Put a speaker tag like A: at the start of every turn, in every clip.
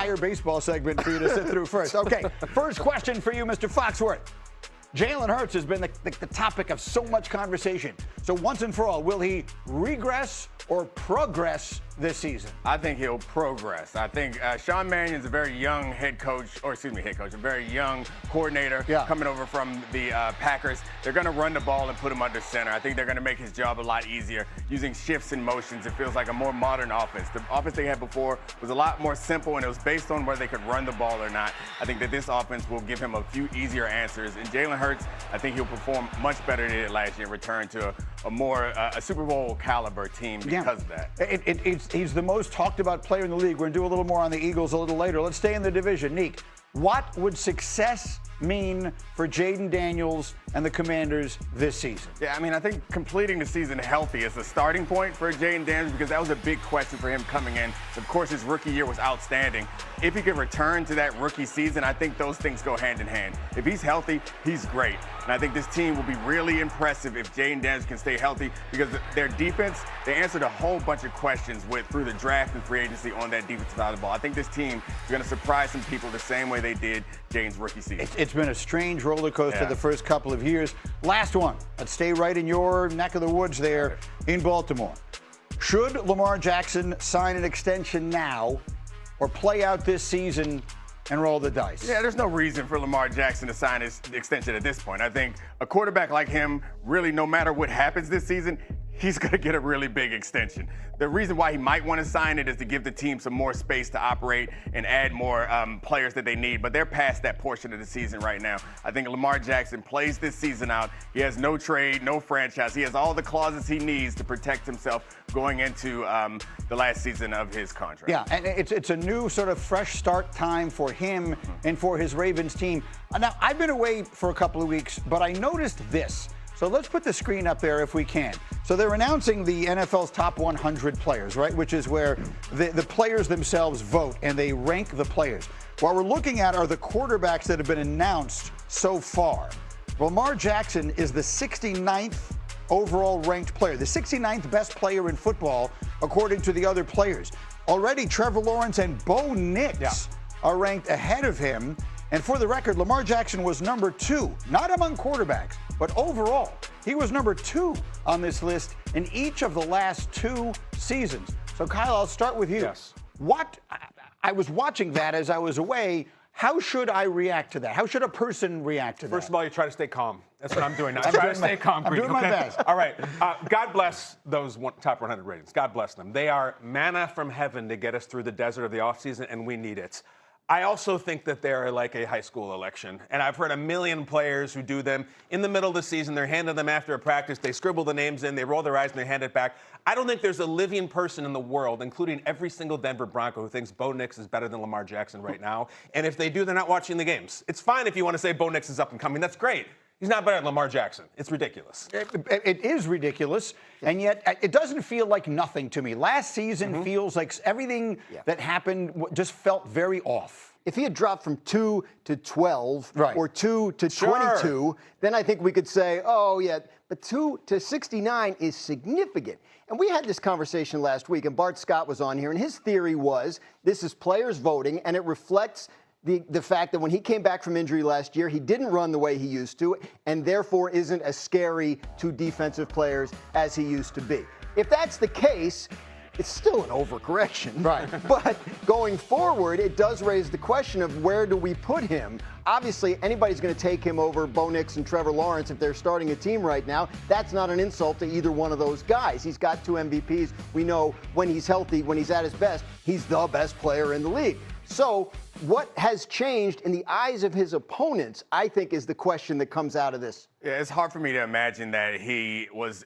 A: entire baseball segment for you to sit through first. Okay, first question for you, Mr. Foxworth. Jalen Hurts has been the topic of so much conversation. So once and for all, will he regress or progress this season?
B: I think he'll progress. I think Sean Mannion's a very young a very young coordinator coming over from the Packers. They're going to run the ball and put him under center. I think they're going to make his job a lot easier using shifts and motions. It feels like a more modern offense. The offense they had before was a lot more simple, and it was based on whether they could run the ball or not. I think that this offense will give him a few easier answers. And Jalen Hurts, I think he'll perform much better than he did last year and return to a Super Bowl caliber team because of that.
A: He's the most talked about player in the league. We're going to do a little more on the Eagles a little later. Let's stay in the division. Neek, what would success mean for Jaden Daniels and the Commanders this season?
B: Yeah, I mean, I think completing the season healthy is the starting point for Jaden Daniels because that was a big question for him coming in. Of course, his rookie year was outstanding. If he could return to that rookie season, I think those things go hand in hand. If he's healthy, he's great. And I think this team will be really impressive if Jaden Daniels can stay healthy because their defense, they answered a whole bunch of questions through the draft and free agency on that defensive side of the ball. I think this team is going to surprise some people the same way they did Jaden's rookie season.
A: It's been a strange roller coaster the first couple of years. Last one. Let's stay right in your neck of the woods there in Baltimore. Should Lamar Jackson sign an extension now or play out this season and roll the dice?
B: Yeah, there's no reason for Lamar Jackson to sign his extension at this point. I think a quarterback like him, really, no matter what happens this season, he's going to get a really big extension. The reason why he might want to sign it is to give the team some more space to operate and add more players that they need. But they're past that portion of the season right now. I think Lamar Jackson plays this season out. He has no trade, no franchise. He has all the clauses he needs to protect himself going into the last season of his contract.
A: Yeah, and it's a new sort of fresh start time for him and for his Ravens team. Now, I've been away for a couple of weeks, but I noticed this. So let's put the screen up there if we can. So they're announcing the NFL's top 100 players, right? Which is where the players themselves vote and they rank the players. What we're looking at are the quarterbacks that have been announced so far. Lamar Jackson is the 69th overall ranked player, the 69th best player in football, according to the other players. Already, Trevor Lawrence and Bo Nix are ranked ahead of him. And for the record, Lamar Jackson was number 2, not among quarterbacks, but overall. He was number 2 on this list in each of the last 2 seasons. So, Kyle, I'll start with you.
C: Yes.
A: I was watching that as I was away. How should I react to that? How should a person react to that?
C: First of all, you try to stay calm. That's what I'm doing now. I try to stay calm.
A: I'm doing my best.
C: All right. God bless those top 100 ratings. God bless them. They are manna from heaven to get us through the desert of the offseason, and we need it. I also think that they're like a high school election, and I've heard a million players who do them in the middle of the season. They're handing them after a practice. They scribble the names in. They roll their eyes, and they hand it back. I don't think there's a living person in the world, including every single Denver Bronco, who thinks Bo Nix is better than Lamar Jackson right now. And if they do, they're not watching the games. It's fine if you want to say Bo Nix is up and coming. That's great. He's not better than Lamar Jackson. It's ridiculous.
A: It is ridiculous, and yet it doesn't feel like nothing to me. Last season feels like everything that happened just felt very off.
D: If he had dropped from 2 to 12 or 2 to 22, then I think we could say, oh, yeah, but 2 to 69 is significant. And we had this conversation last week, and Bart Scott was on here, and his theory was this is players voting, and it reflects the fact that when he came back from injury last year, he didn't run the way he used to, and therefore isn't as scary to defensive players as he used to be. If that's the case, it's still an overcorrection.
A: Right.
D: But going forward, it does raise the question of where do we put him? Obviously, anybody's going to take him over Bo Nix and Trevor Lawrence if they're starting a team right now. That's not an insult to either one of those guys. He's got 2 MVPs. We know when he's healthy, when he's at his best, he's the best player in the league. So what has changed in the eyes of his opponents, I think, is the question that comes out of this.
B: Yeah, it's hard for me to imagine that he was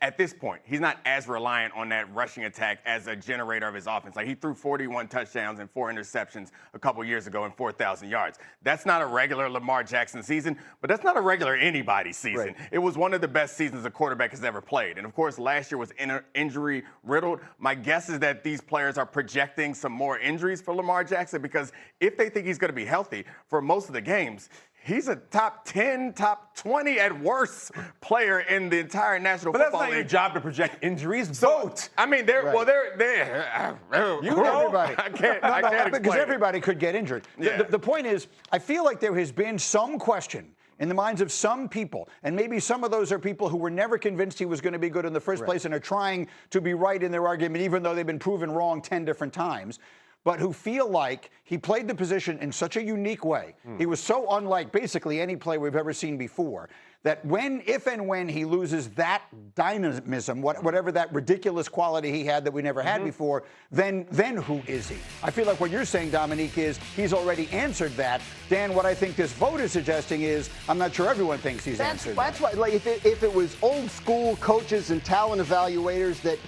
B: at this point, he's not as reliant on that rushing attack as a generator of his offense. Like, he threw 41 touchdowns and 4 interceptions a couple years ago and 4,000 yards. That's not a regular Lamar Jackson season, but that's not a regular anybody season.
D: Right.
B: It was one of the best seasons a quarterback has ever played. And, of course, last year was injury riddled. My guess is that these players are projecting some more injuries for Lamar Jackson because if they think he's going to be healthy for most of the games, He's a top 10, top 20 at worst player in the entire National Football League.
C: But that's not your job to project injuries. Vote.
B: I mean, they're
A: You know everybody.
B: I can't
A: because everybody could get injured.
B: Yeah.
A: The point is, I feel like there has been some question in the minds of some people, and maybe some of those are people who were never convinced he was going to be good in the first place and are trying to be right in their argument, even though they've been proven wrong 10 different times, but who feel like he played the position in such a unique way. He was so unlike basically any play we've ever seen before that if and when he loses that dynamism, whatever that ridiculous quality he had that we never had before, then who is he? I feel like what you're saying, Dominique, is he's already answered that. Dan, what I think this vote is suggesting is I'm not sure everyone thinks he's answered that.
D: That's why, like, if it was old school coaches and talent evaluators that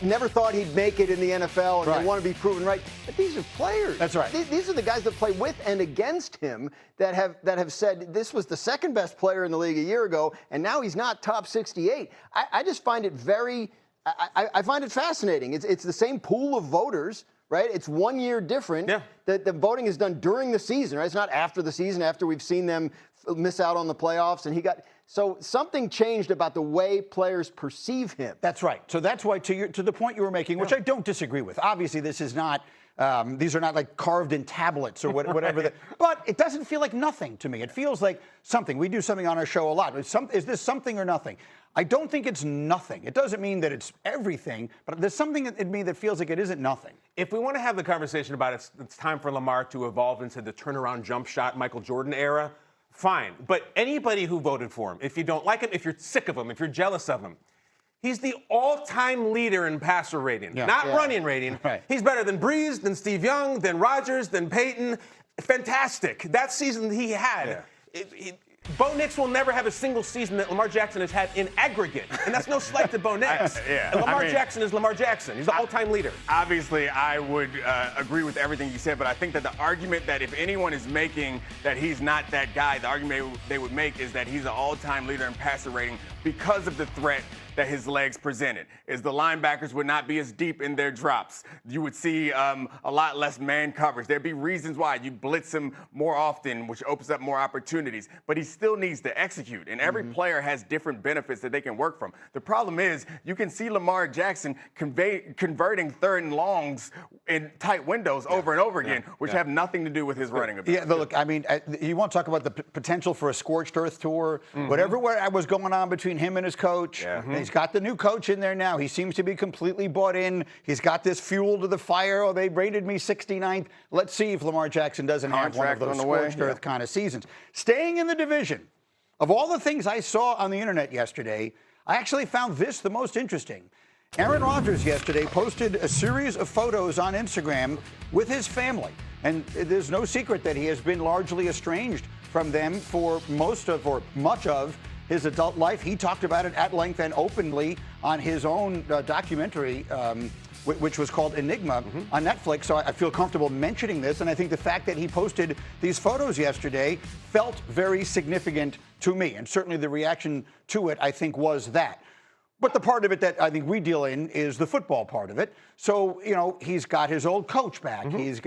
D: never thought he'd make it in the NFL and they want to be proven right, but these are players.
A: That's right.
D: These are the guys that play with and against him that have said this was the second best player in the league a year ago, and now he's not top 68. I just find it I find it fascinating. It's the same pool of voters, right? It's 1 year different.
C: Yeah.
D: The voting is done during the season, right? It's not after the season, after we've seen them miss out on the playoffs, and so something changed about the way players perceive him.
A: That's right. So that's why, to the point you were making, which I don't disagree with. Obviously, this is not. These are not like carved in tablets or whatever. But it doesn't feel like nothing to me. It feels like something. We do something on our show a lot. Is this something or nothing? I don't think it's nothing. It doesn't mean that it's everything, but there's something in me that feels like it isn't nothing.
C: If we want to have the conversation about it's time for Lamar to evolve into the turnaround jump shot Michael Jordan era, fine. But anybody who voted for him, if you don't like him, if you're sick of him, if you're jealous of him, he's the all-time leader in passer rating, not running rating.
A: Right.
C: He's better than Breeze, than Steve Young, than Rodgers, than Peyton. Fantastic. That season he had. Bo Nix will never have a single season that Lamar Jackson has had in aggregate. And that's no slight to Bo Nix. Lamar Jackson is Lamar Jackson. He's the all-time leader.
B: Obviously, I would agree with everything you said, but I think that the argument that if anyone is making that he's not that guy, the argument they would make is that he's an all-time leader in passer rating because of the threat that his legs presented. Is the linebackers would not be as deep in their drops. You would see a lot less man coverage. There'd be reasons why you blitz him more often, which opens up more opportunities. But he still needs to execute, and every player has different benefits that they can work from. The problem is you can see Lamar Jackson converting third and longs in tight windows over and over again, which have nothing to do with his running ability.
A: Yeah, but look, I mean, you want to talk about the potential for a scorched earth tour, whatever was going on between him and his coach. He's got the new coach in there now. He seems to be completely bought in. He's got this fuel to the fire. Oh, they rated me 69th. Let's see if Lamar Jackson doesn't have one of those scorched earth kind of seasons. Staying in the division, of all the things I saw on the internet yesterday, I actually found this the most interesting. Aaron Rodgers yesterday posted a series of photos on Instagram with his family. And there's no secret that he has been largely estranged from them for much of his adult life. He talked about it at length and openly on his own documentary, which was called Enigma on Netflix. So I feel comfortable mentioning this. And I think the fact that he posted these photos yesterday felt very significant to me. And certainly the reaction to it, I think, was that. But the part of it that I think we deal in is the football part of it. So, you know, he's got his old coach back. He's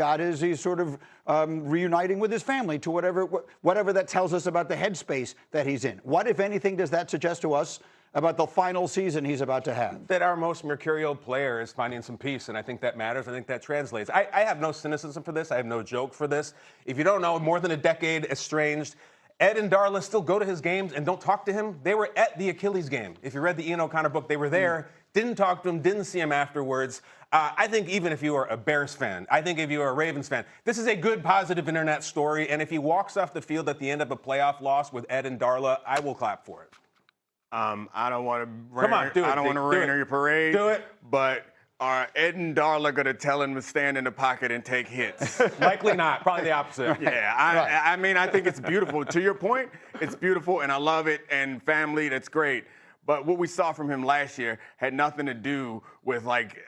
A: sort of reuniting with his family to whatever that tells us about the headspace that he's in. What, if anything, does that suggest to us about the final season he's about to have?
C: That our most mercurial player is finding some peace, and I think that matters. I think that translates. I have no cynicism for this. I have no joke for this. If you don't know, more than a decade estranged, Ed and Darla still go to his games and don't talk to him. They were at the Achilles game. If you read the Ian O'Connor book, they were there, didn't talk to him, didn't see him afterwards. I think even if you are a Bears fan, I think if you are a Ravens fan, this is a good, positive internet story. And if he walks off the field at the end of a playoff loss with Ed and Darla, I will clap for it.
B: I don't want to rain on your parade.
C: Do it.
B: But are Ed and Darla going to tell him to stand in the pocket and take hits?
C: Likely not. Probably the opposite.
B: Yeah, I mean, I think it's beautiful. To your point, it's beautiful, and I love it. And family, that's great. But what we saw from him last year had nothing to do with, like,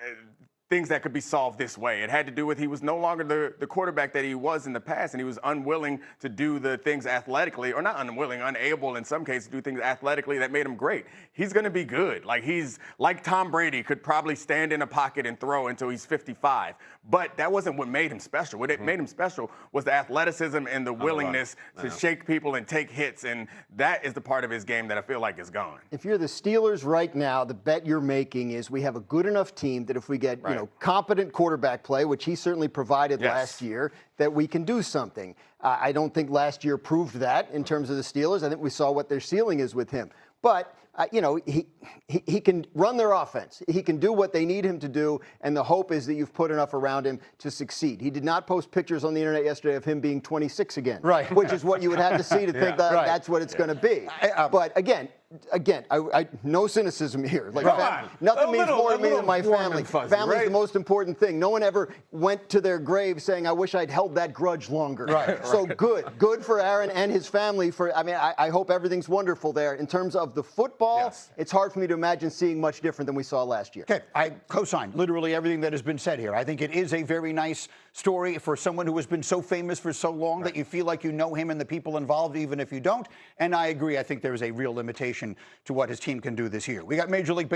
B: things that could be solved this way. It had to do with he was no longer the quarterback that he was in the past, and he was unwilling to do the things athletically, or not unwilling, unable in some cases to do things athletically that made him great. He's going to be good. Like, he's like Tom Brady, could probably stand in a pocket and throw until he's 55. But that wasn't what made him special. What made him special was the athleticism and the willingness to shake people and take hits, and that is the part of his game that I feel like is gone.
D: If you're the Steelers right now, the bet you're making is we have a good enough team that if we get competent quarterback play, which he certainly provided last year, that we can do something. I don't think last year proved that in terms of the Steelers. I think we saw what their ceiling is with him. But he can run their offense. He can do what they need him to do, and the hope is that you've put enough around him to succeed. He did not post pictures on the internet yesterday of him being 26 again, which is what you would have to see to think that that's what it's going to be. But again, no cynicism here. Like, nothing means more to me than my family. Family's the most important thing. No one ever went to their grave saying, "I wish I'd held that grudge longer." So good for Aaron and his family. I hope everything's wonderful there. In terms of the football, it's hard for me to imagine seeing much different than we saw last year.
A: Okay, I co-sign literally everything that has been said here. I think it is a very nice story for someone who has been so famous for so long that you feel like you know him and the people involved, even if you don't. And I agree. I think there is a real limitation to what his team can do this year. We got Major League Baseball.